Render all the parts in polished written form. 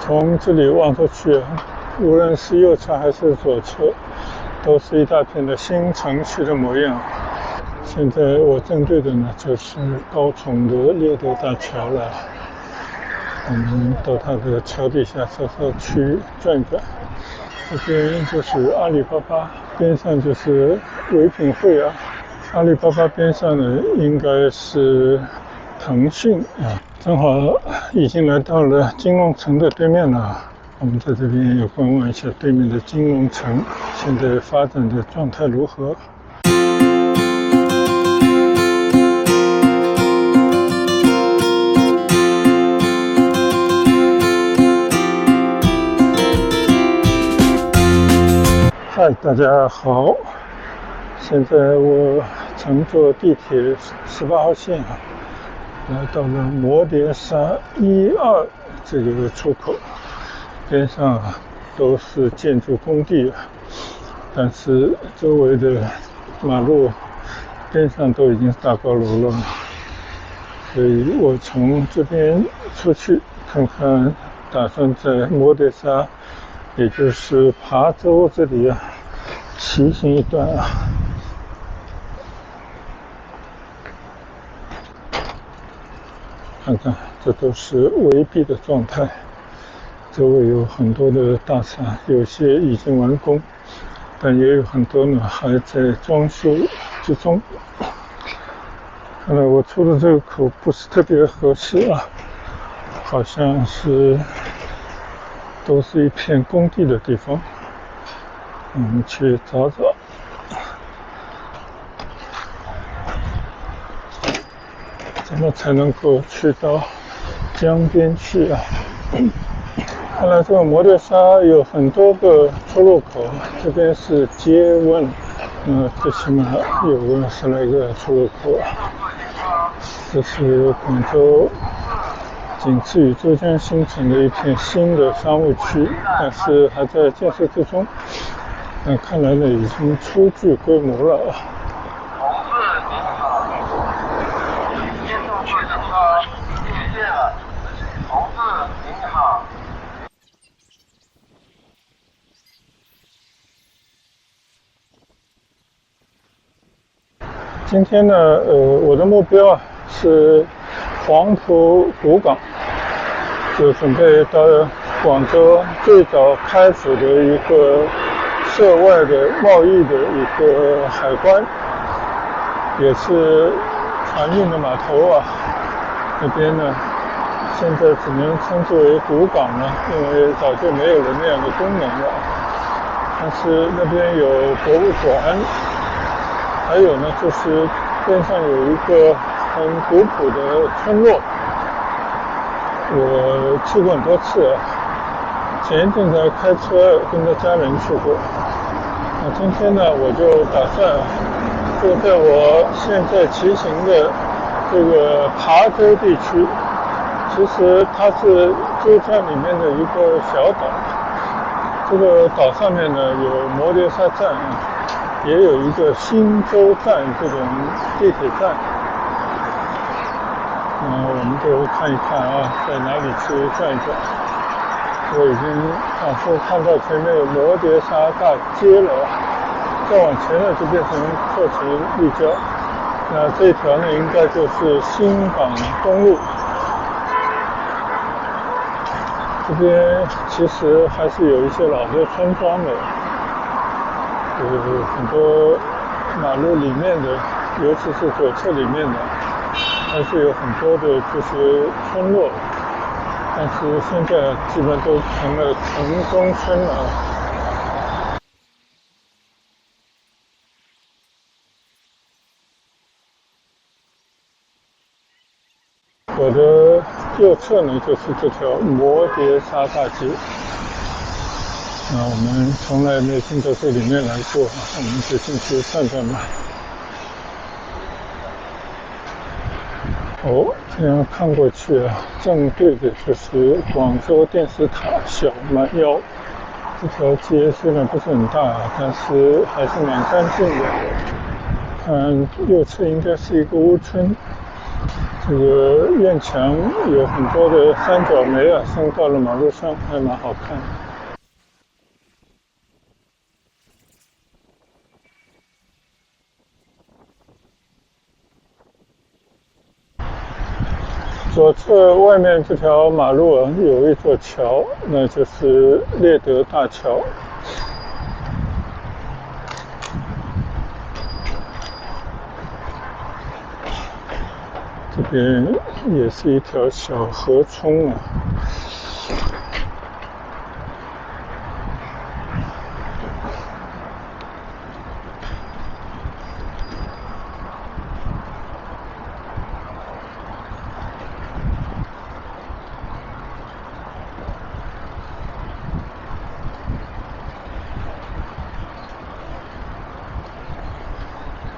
从这里望出去，无论是右侧还是左侧，都是一大片的新城区的模样。现在我正对的呢，就是高雄的猎德大桥了。我们到它的桥底下稍稍去转转。这边就是阿里巴巴，边上就是唯品会啊。阿里巴巴边上呢，应该是腾讯啊。正好已经来到了金融城的对面了。我们在这边要观望一下对面的金融城现在发展的状态如何。嗨，大家好！现在我乘坐地铁18号线来到了摩碟沙1、2这个出口，边上都是建筑工地，但是周围的马路边上都已经是大高楼了，所以我从这边出去看看，打算在摩碟沙，也就是琶洲这里骑行一段看看这都是围蔽的状态，周围有很多的大厦，有些已经完工，但也有很多呢还在装修之中。看来我出的这个口不是特别合适好像是都是一片工地的地方，我们去找找。怎么才能够去到江边去看来这个摩碟沙有很多个出入口，这边是街问，最起码有个10来个出入口这是广州仅次于珠江新城的一片新的商务区，但是还在建设之中，但看来呢已经初具规模了今天呢，我的目标是黄埔古港，就准备到广州最早开府的一个涉外的贸易的一个海关，也是船运的码头那边呢，现在只能称之为古港了，因为早就没有了那样的功能了。但是那边有博物馆。还有呢，就是边上有一个很古朴的村落，我去过很多次前一阵才开车跟着家人去过。那今天呢，我就打算就在我现在骑行的这个琶洲地区，其实它是珠江里面的一个小岛，这个岛上面呢有摩碟沙站也有一个新洲站这种地铁站，我们就看一看在哪里去转一转。我已经仿佛看到前面有摩碟沙大街了，再往前呢就变成鹤城立交，那这一条呢应该就是新港公路。这边其实还是有一些老的村庄的。很多马路里面的，尤其是左侧里面的，还是有很多的就是村落，但是现在基本都成了城中村了。我的右侧呢就是这条摩碟沙大街。我们从来没进到这里面来过，我们就进去转转吧。这样看过去正对的就是广州电视塔小蛮腰。这条街虽然不是很大，但是还是蛮干净的。看右侧应该是一个屋村，这个院墙有很多的三角梅啊，升到了马路上，还蛮好看的。左侧外面这条马路啊，有一座桥，那就是猎德大桥。这边也是一条小河冲啊。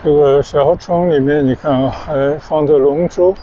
这个小河冲里面，你看啊，还放着龙舟。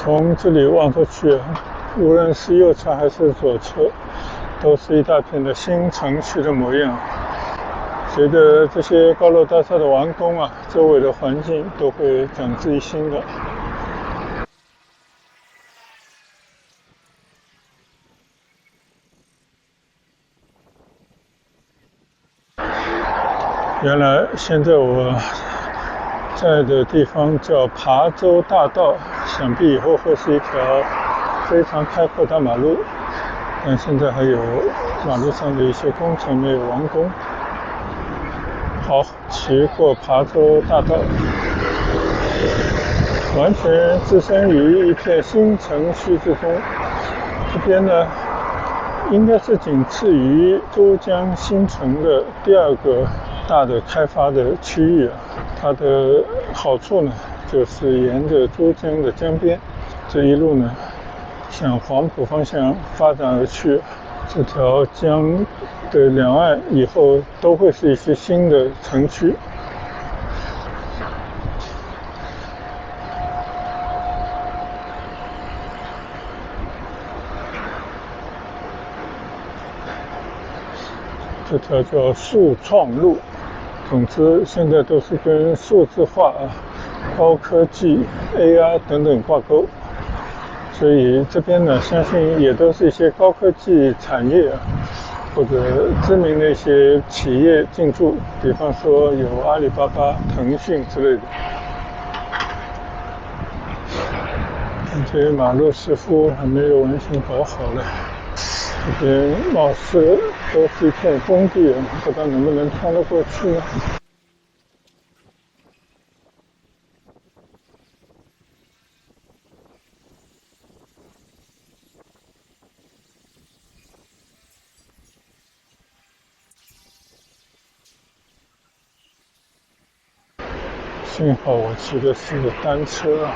从这里望出去，无论是右侧还是左侧，都是一大片的新城区的模样。随着这些高楼大厦的完工啊，周围的环境都会长质一新的。原来现在我在的地方叫琶洲大道，想必以后会是一条非常开阔大马路，但现在还有马路上的一些工程没有完工。好，骑过琶洲大道，完全置身于一片新城区之中。这边呢，应该是仅次于珠江新城的第二个大的开发的区域啊。它的好处呢，就是沿着珠江的江边，这一路呢向黄埔方向发展而去。这条江的两岸以后都会是一些新的城区。这条叫数创路。总之，现在都是跟数字化啊、高科技、AR 等等挂钩，所以这边呢，相信也都是一些高科技产业啊，或者知名的一些企业进驻，比方说有阿里巴巴、腾讯之类的。这些马路似乎还没有完全搞好了，这边貌似都是一片工地，不知道能不能穿得过去呢？幸好我骑的是单车，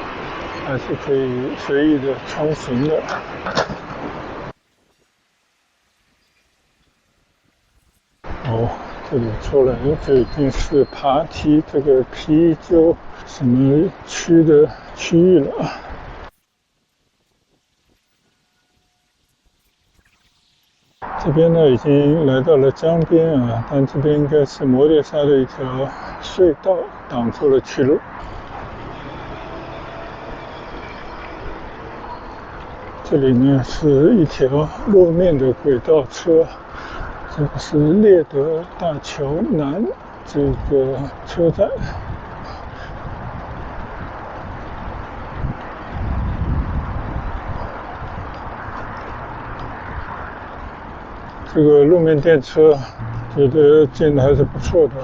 还是可以随意的穿行的。哦，这里出来就已经是爬梯这个啤酒什么区的区域了。这边呢已经来到了江边啊，但这边应该是摩列沙的一条隧道挡住了去路。这里呢是一条路面的轨道车，这个是猎德大桥南这个车站。这个路面电车觉得建的还是不错的。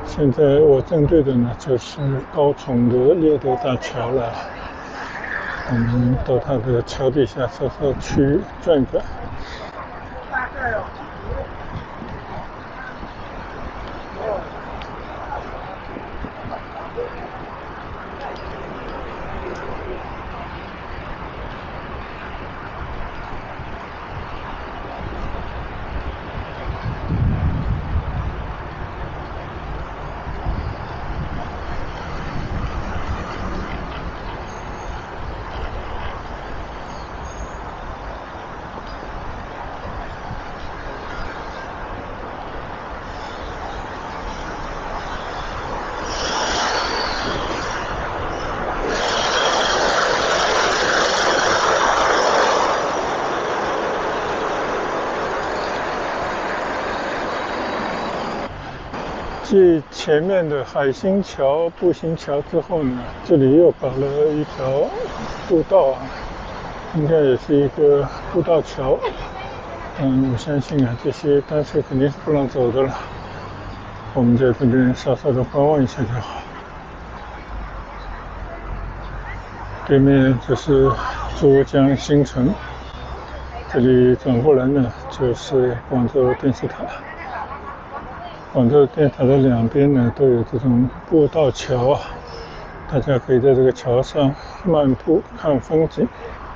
现在我正对的呢就是高崇的猎德大桥了，我们到它的桥底下稍稍去转转。继前面的海心桥、步行桥之后呢，这里又搞了一条步道啊，应该也是一个步道桥。我相信啊，这些单车肯定是不让走的了。我们在这边稍稍的观望一下就好。对面就是珠江新城，这里转过来呢就是广州电视塔。广州电塔的两边呢都有这种步道桥啊，大家可以在这个桥上漫步看风景。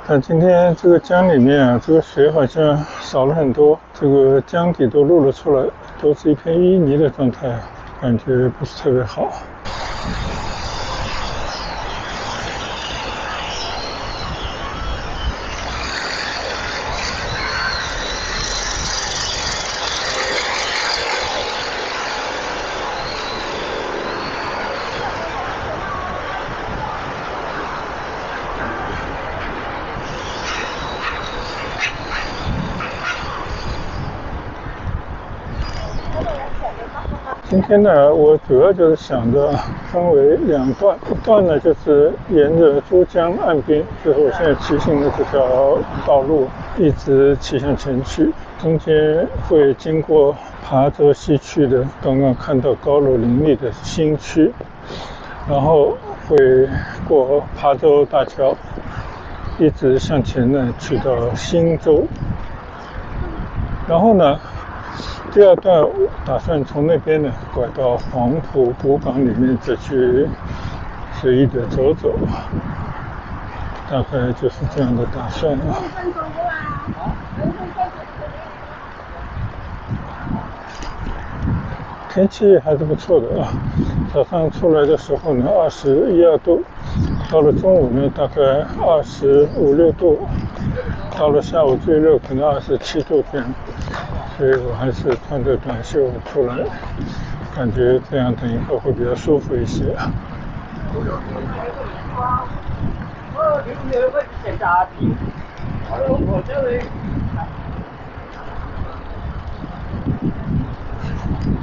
但今天这个江里面啊，这个水好像少了很多，这个江底都露了出来，都是一片淤泥的状态，感觉不是特别好。今天呢，我主要就是想着分为两段，一段呢就是沿着珠江岸边，就是我现在骑行的这条道路，一直骑向前去，中间会经过琶洲西区的刚刚看到高楼林立的新区，然后会过琶洲大桥，一直向前呢去到新洲，然后呢第二段打算从那边呢拐到黄埔补港里面再去随意的走走，大概就是这样的打算啊。天气还是不错的啊，早上出来的时候呢21、2度，到了中午呢大概25、6度，到了下午最热可能27度这样，所以我还是穿着短袖出来，感觉这样等一会会比较舒服一些。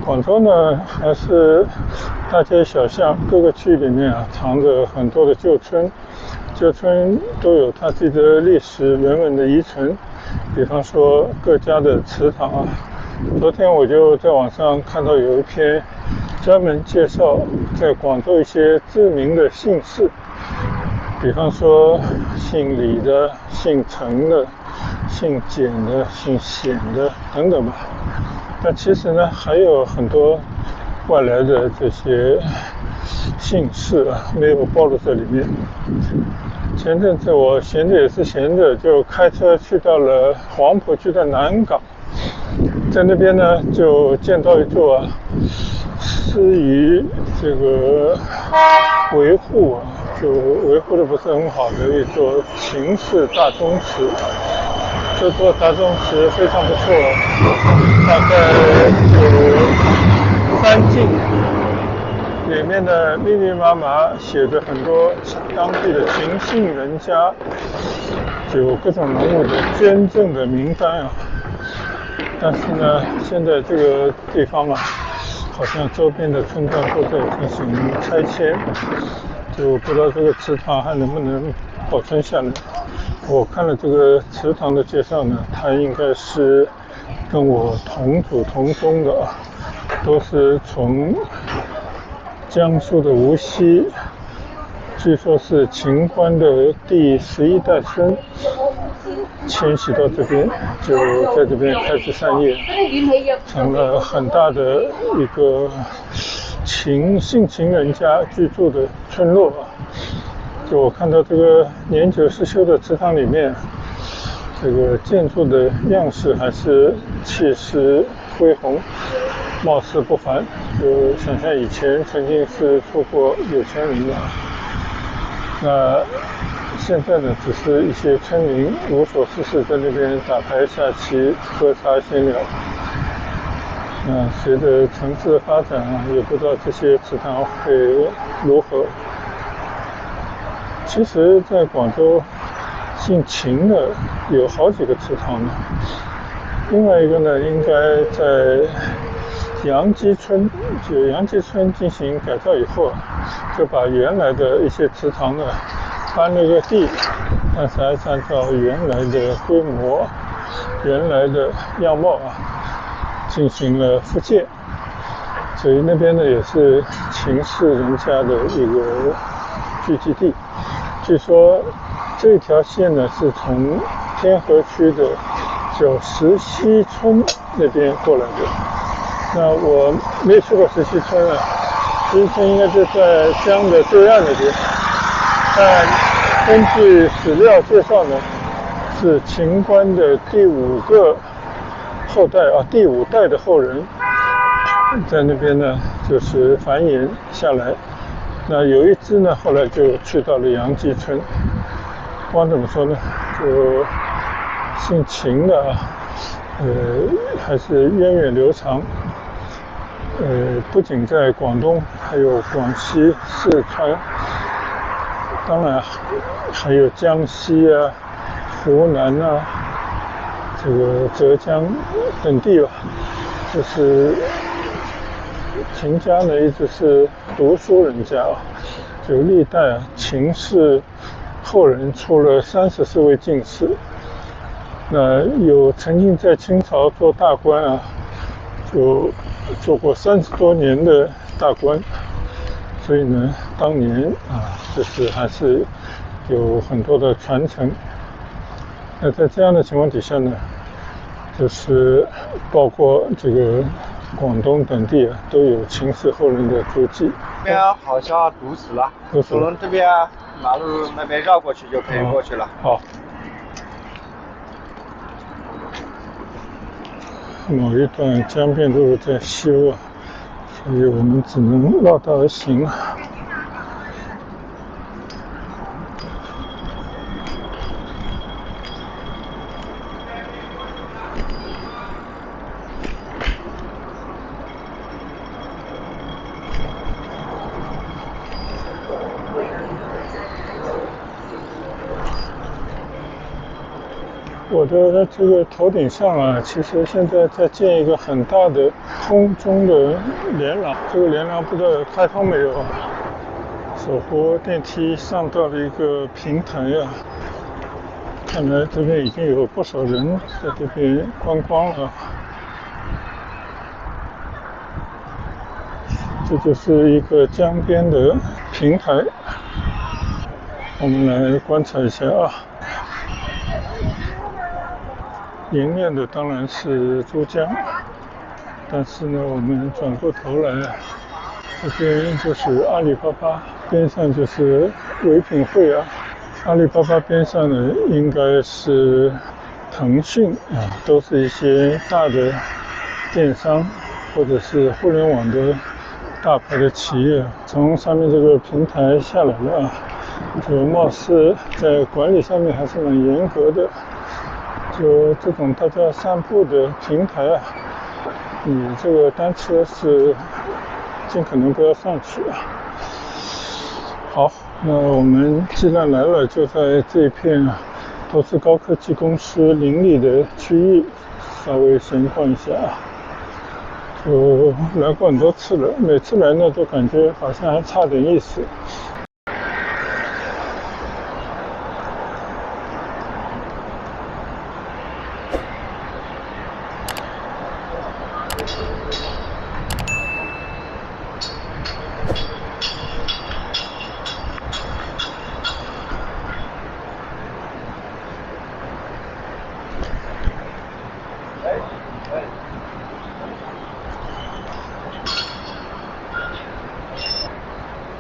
广州呢，还是大街小巷各个区里面啊，藏着很多的旧村，旧村都有它自己的历史人文的遗存。比方说各家的祠堂啊，昨天我就在网上看到有一篇专门介绍在广州一些知名的姓氏，比方说姓李的、姓陈的、姓简的、姓显的等等吧。但其实呢，还有很多外来的这些姓氏啊，没有暴露在里面。前阵子我闲着也是闲着，就开车去到了黄埔区的南港，在那边呢就见到一座失于这个维护啊，就维护的不是很好的一座秦式大宗祠。这座大宗祠非常不错，大概有3进，里面的密密麻麻写着很多当地的秦姓人家，有各种人物的捐赠的名单啊。但是呢，现在这个地方啊，好像周边的村庄都在进行拆迁，就不知道这个祠堂还能不能保存下来。我看了这个祠堂的介绍呢，它应该是跟我同祖同宗的，都是从江苏的无锡，据说是秦观的第11代孙迁徙到这边，就在这边开枝散叶，成了很大的一个姓秦人家居住的村落。就我看到这个年久失修的祠堂里面，这个建筑的样式还是气势恢宏，貌似不凡，就想象以前曾经是出过有钱人的。那现在呢，只是一些村民无所事事，在那边打牌下棋、喝茶闲聊。随着城市的发展啊，也不知道这些祠堂会如何。其实在广州姓秦的有好几个祠堂呢，另外一个呢应该在杨箕村，就杨箕村进行改造以后，就把原来的一些祠堂呢搬了个地，但是还是按照原来的规模、原来的样貌进行了复建。所以那边呢也是秦氏人家的一个聚集地。据说这条线呢是从天河区的叫石溪村那边过来的。那我没去过石溪村啊，石溪村应该就在江的对岸那边。但根据史料介绍呢，是秦观的第5个后代第5代的后人。在那边呢，就是繁衍下来。那有一支呢，后来就去到了杨箕村。不管怎么说呢，就姓秦的还是源远流长。不仅在广东，还有广西、四川，当然还有江西湖南这个浙江等地吧，就是秦家呢一直是读书人家就历代秦氏后人出了34位进士，那有曾经在清朝做大官就做过30多年的大官，所以呢，当年就是还是有很多的传承。那在这样的情况底下呢，就是包括这个广东等地都有秦氏后人的足迹。这边好像堵死了，从这边马路那边绕过去就可以过去了。好。某一段江边路在修所以我们只能绕道而行。我的这个头顶上其实现在在建一个很大的空中的连廊，这个连廊不知道开通没有手扶电梯上到了一个平台看来这边已经有不少人在这边观光了。这就是一个江边的平台，我们来观察一下迎面的当然是珠江，但是呢，我们转过头来，这边就是阿里巴巴，边上就是唯品会阿里巴巴边上呢，应该是腾讯都是一些大的电商或者是互联网的大牌的企业，从上面这个平台下来了就貌似在管理上面还是蛮严格的。就这种大家散步的平台你这个单车是尽可能不要上去好，那我们既然来了，就在这一片都是高科技公司林立的区域稍微闲逛一下就来过很多次了，每次来呢都感觉好像还差点意思。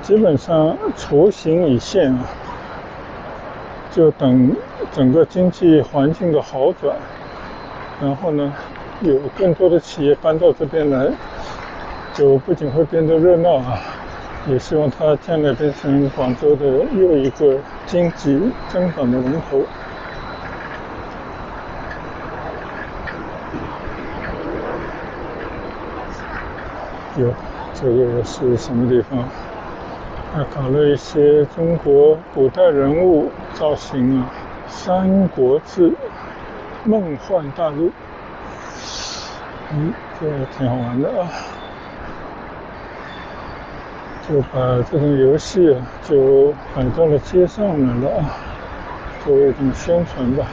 基本上雏形已现就等整个经济环境的好转，然后呢，有更多的企业搬到这边来，就不仅会变得热闹也希望它将来变成广州的又一个经济增长的龙头。这个是什么地方？搞了一些中国古代人物造型三国志、梦幻大陆，这个挺好玩的就把这种游戏就摆到了街上来了，作为一种宣传吧。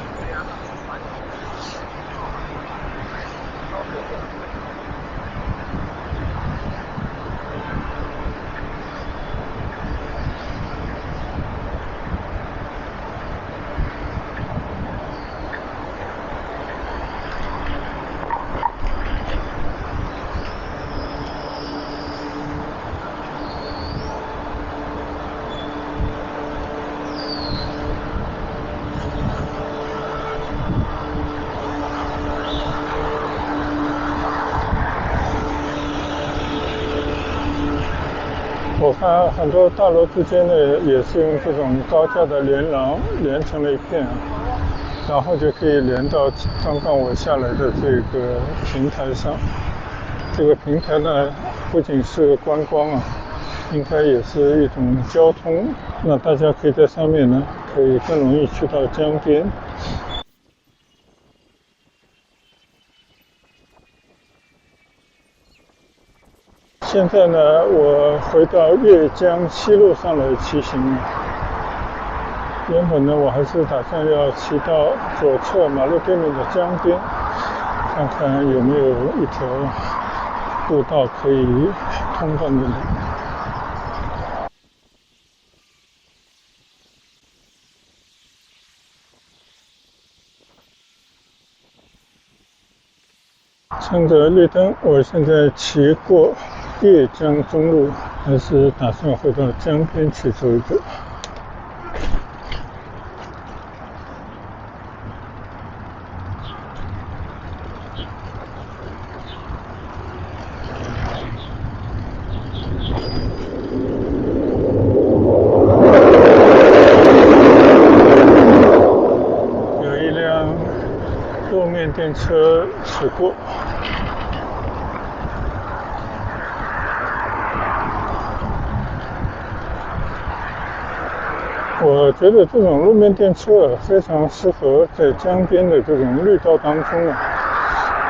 我看很多大楼之间呢，也是用这种高架的连廊连成了一片，然后就可以连到刚刚我下来的这个平台上。这个平台呢，不仅是观光应该也是一种交通。那大家可以在上面呢，可以更容易去到江边。现在呢，我回到越江西路上来骑行了。原本呢，我还是打算要骑到左侧马路对面的江边，看看有没有一条步道可以通到那里。趁着绿灯，我现在骑过越江中路，还是打算回到江边去走一走。有一辆路面电车驶过。我觉得这种路面电车非常适合在江边的这种绿道当中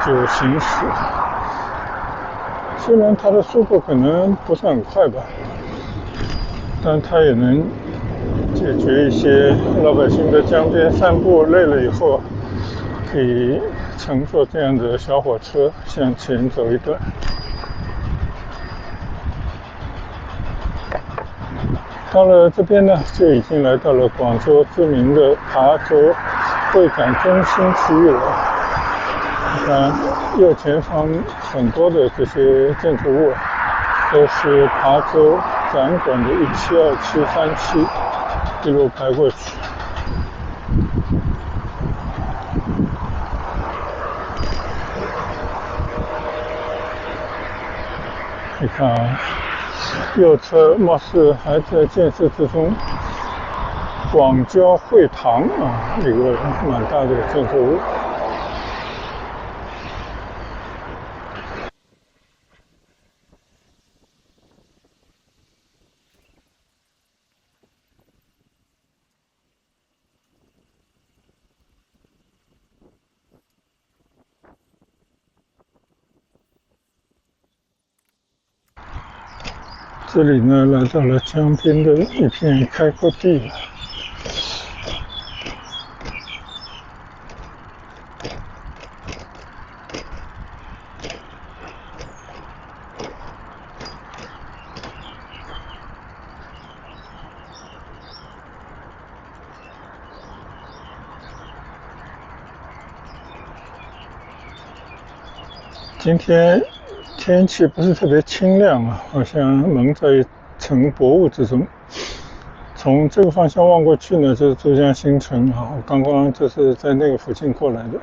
就行驶。虽然它的速度可能不是很快吧，但它也能解决一些老百姓在江边散步累了以后，可以乘坐这样的小火车向前走一段。到了这边呢，就已经来到了广州知名的琶洲会展中心区域了。你看右前方很多的这些建筑物都是琶洲展馆的1期、2期、3期一路排过去。你看右侧貌似还在建设之中，广交会堂一个蛮大的建筑物。这里呢，来到了江边的一片开阔地。今天天气不是特别清亮好像蒙在一层薄雾之中。从这个方向望过去呢，就是珠江新城我刚刚就是在那个附近过来的。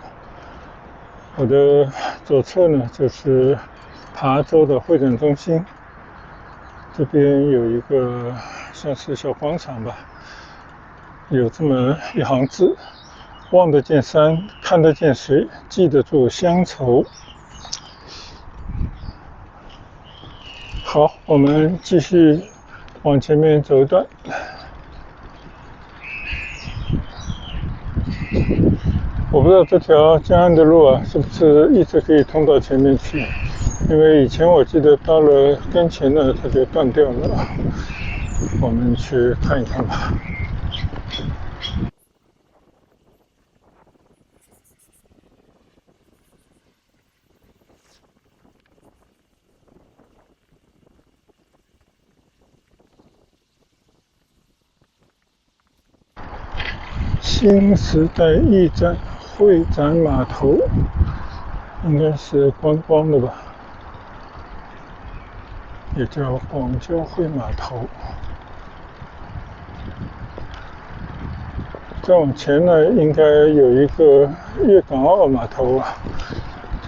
我的左侧呢，就是琶洲的会展中心，这边有一个像是小广场吧，有这么一行字：望得见山，看得见水，记得住乡愁。好，我们继续往前面走一段。我不知道这条江岸的路是不是一直可以通到前面去，因为以前我记得到了跟前呢，它就断掉了。我们去看一看吧。新时代驿站会展码头，应该是观光的吧，也叫广交会码头。再往前呢，应该有一个粤港澳码头啊，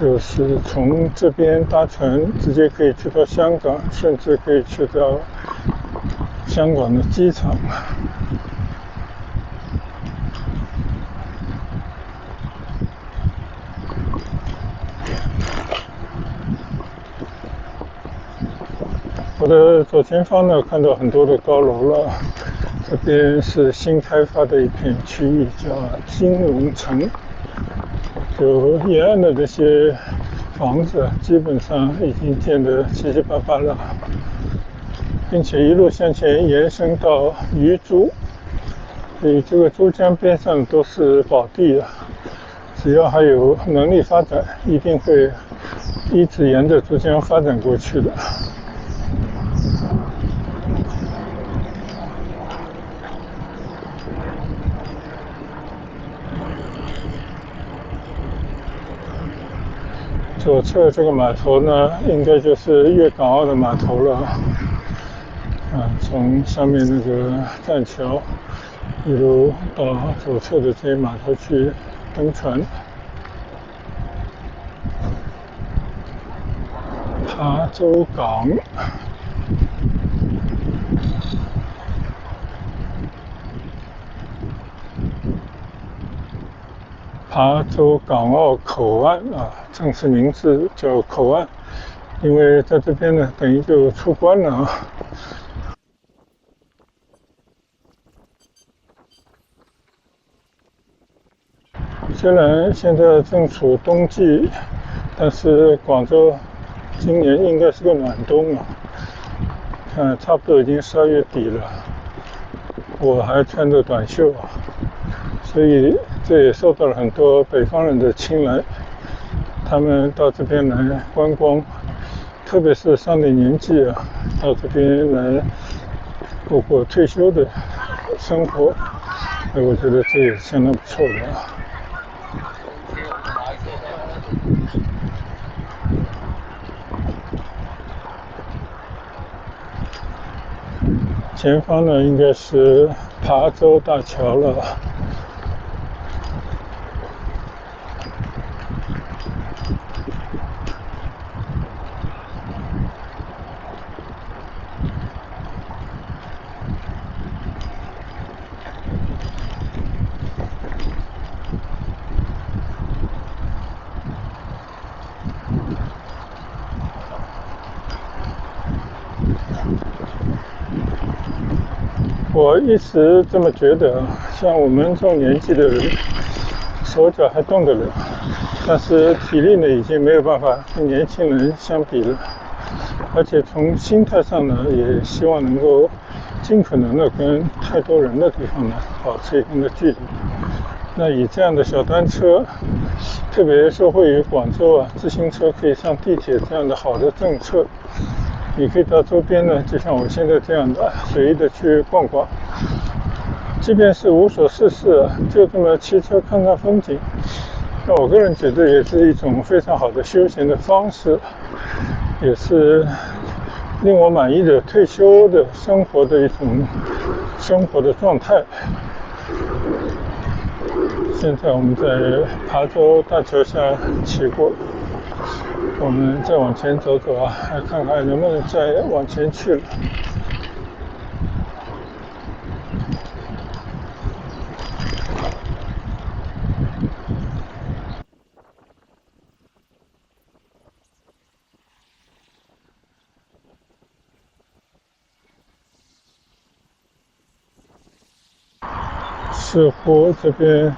就是从这边搭船直接可以去到香港，甚至可以去到香港的机场。我的左前方呢，看到很多的高楼了。这边是新开发的一片区域，叫金融城。就沿岸的这些房子，基本上已经建得七七八八了，并且一路向前延伸到渔珠。所以这个珠江边上都是宝地啊，只要还有能力发展，一定会一直沿着珠江发展过去的。左侧这个码头呢，应该就是粤港澳的码头了。从上面那个栈桥一路到左侧的这些码头去登船。琶洲港，琶洲港澳口岸啊，正式名字叫口岸，因为在这边呢，等于就出关了啊。虽然现在正处冬季，但是广州今年应该是个暖冬啊。看，差不多已经12月底了，我还穿着短袖啊，所以这也受到了很多北方人的青睐。他们到这边来观光，特别是上点年纪啊，到这边来过过退休的生活，我觉得这也是相当不错的啊。前方呢，应该是琶洲大桥了。我一直这么觉得，像我们这种年纪的人，手脚还动得了，但是体力呢已经没有办法跟年轻人相比了。而且从心态上呢，也希望能够尽可能的跟太多人的地方呢保持一定的距离。那以这样的小单车，特别受惠于广州啊自行车可以上地铁这样的好的政策，你可以到周边呢，就像我现在这样的随意的去逛逛，即便是无所事事，就这么骑车看看风景，那我个人觉得也是一种非常好的休闲的方式，也是令我满意的退休的生活的一种生活的状态。现在我们在琶洲大桥下骑过，我们再往前走走啊，来看看能不能再往前去了。似乎这边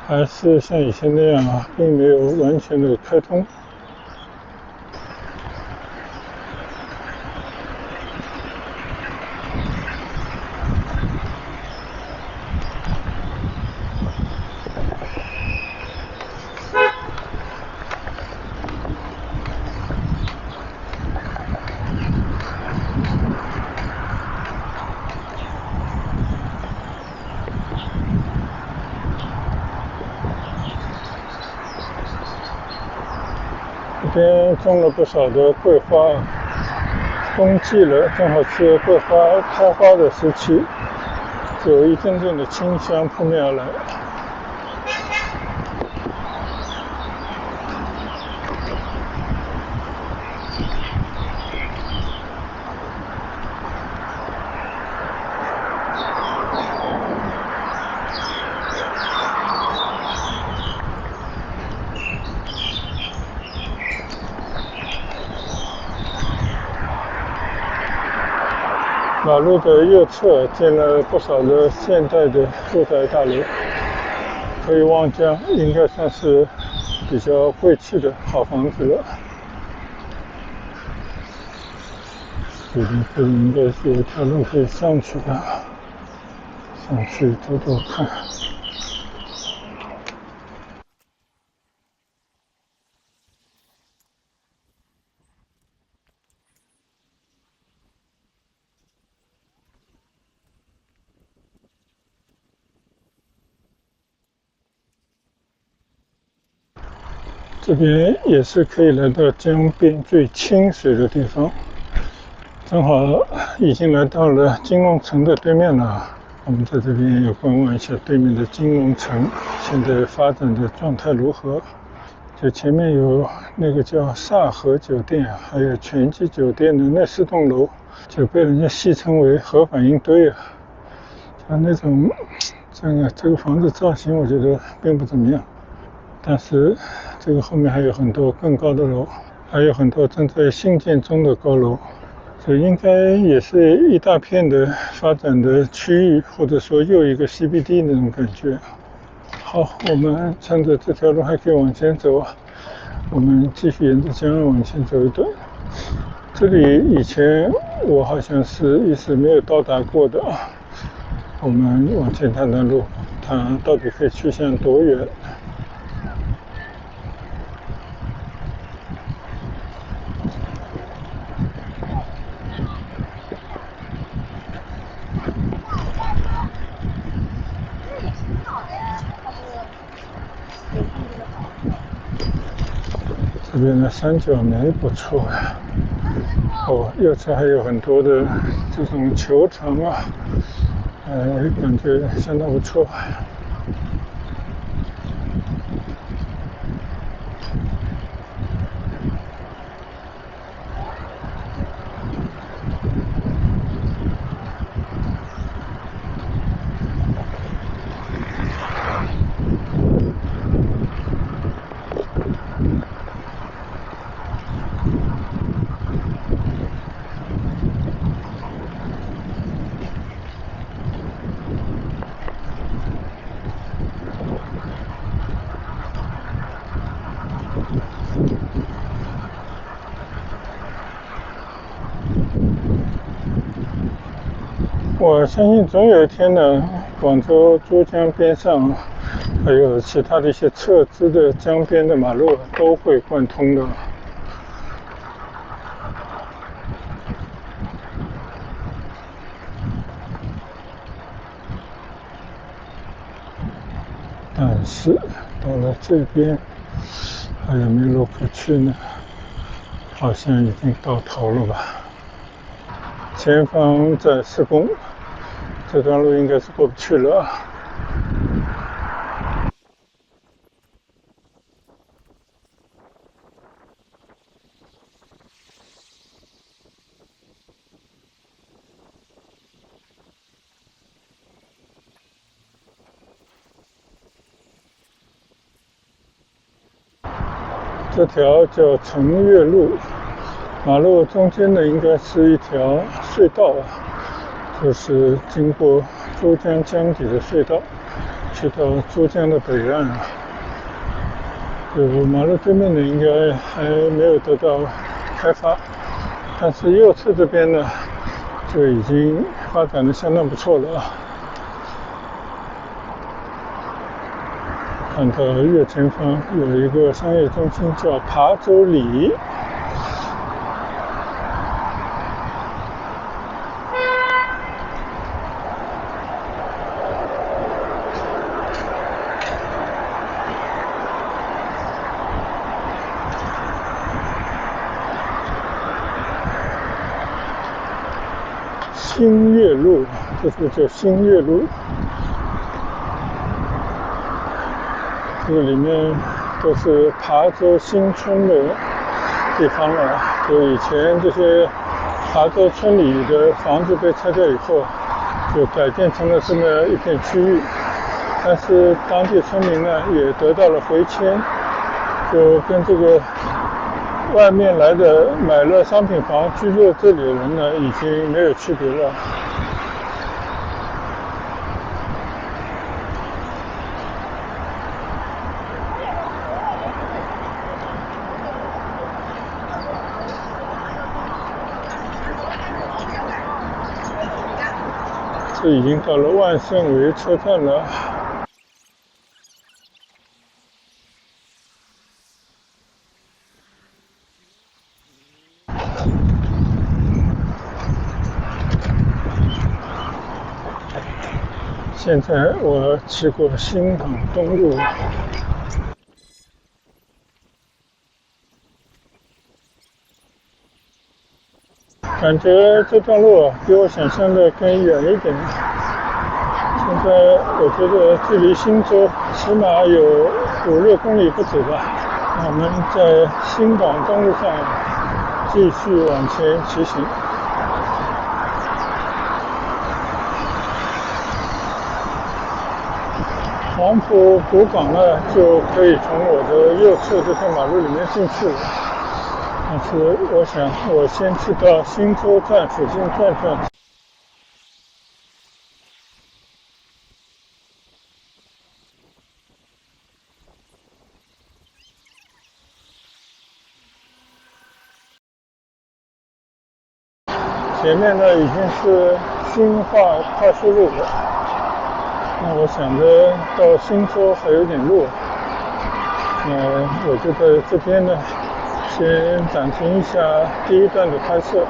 还是像以前那样啊，并没有完全的开通。这边种了不少的桂花，冬季了，正好是桂花开花的时期，有一阵阵的清香扑面而来。马路的右侧建了不少的现代的住宅大楼，可以望江，应该算是比较贵气的好房子了。这里应该是有一条路可以上去的，上去走走看。这边也是可以来到江边最清水的地方，正好已经来到了金龙城的对面了。我们在这边也观望一下对面的金龙城现在发展的状态如何。就前面有那个叫萨河酒店，还有全季酒店的那4栋楼，就被人家戏称为核反应堆啊。像那种这个房子造型我觉得并不怎么样，但是这个后面还有很多更高的楼，还有很多正在兴建中的高楼，这应该也是一大片的发展的区域，或者说又一个 CBD 那种感觉。好，我们趁着这条路还可以往前走，我们继续沿着江岸往前走一段。这里以前我好像是一直没有到达过的，我们往前看看路，它到底可以去向多远？这边的三角梅不错呀，右侧还有很多的这种球场啊，感觉相当不错。我相信总有一天呢，广州珠江边上还有其他的一些侧支的江边的马路都会贯通的。但是到了这边还有没有路可去呢？好像已经到头了吧。前方在施工，这段路应该是过不去了。这条叫成悦路，马路中间的应该是一条隧道，就是经过珠江江底的隧道，去到珠江的北岸。马路对面的应该还没有得到开发，但是右侧这边呢，就已经发展的相当不错了。看到右前方有一个商业中心叫琶洲里。新月路，这是叫新月路。这个里面都是琶洲新村的地方了。就以前这些琶洲村里的房子被拆掉以后，就改建成了这么一片区域。但是当地村民呢也得到了回迁，就跟这个外面来的买了商品房居住这里的人呢已经没有区别了。这已经到了万盛围车站了。现在我骑过新港东路，感觉这段路比我想象的更远一点。现在我觉得距离新洲起码有5-6公里不止吧。我们在新港东路上继续往前骑行。黄埔古港呢，就可以从我的右侧这条马路里面进去了。但是我想，我先去到新洲站附近转转。前面呢已经是新化快速路了。那我想着到新洲还有点路，我就在这边呢，先暂停一下第一段的拍摄。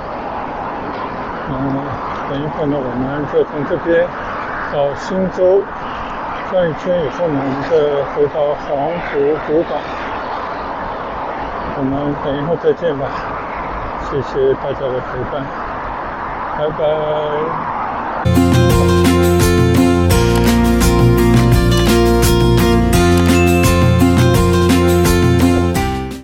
等一会呢，我们就从这边到新洲转一圈以后呢，我们再回到黄埔古港。我们等一会再见吧，谢谢大家的陪伴，拜拜。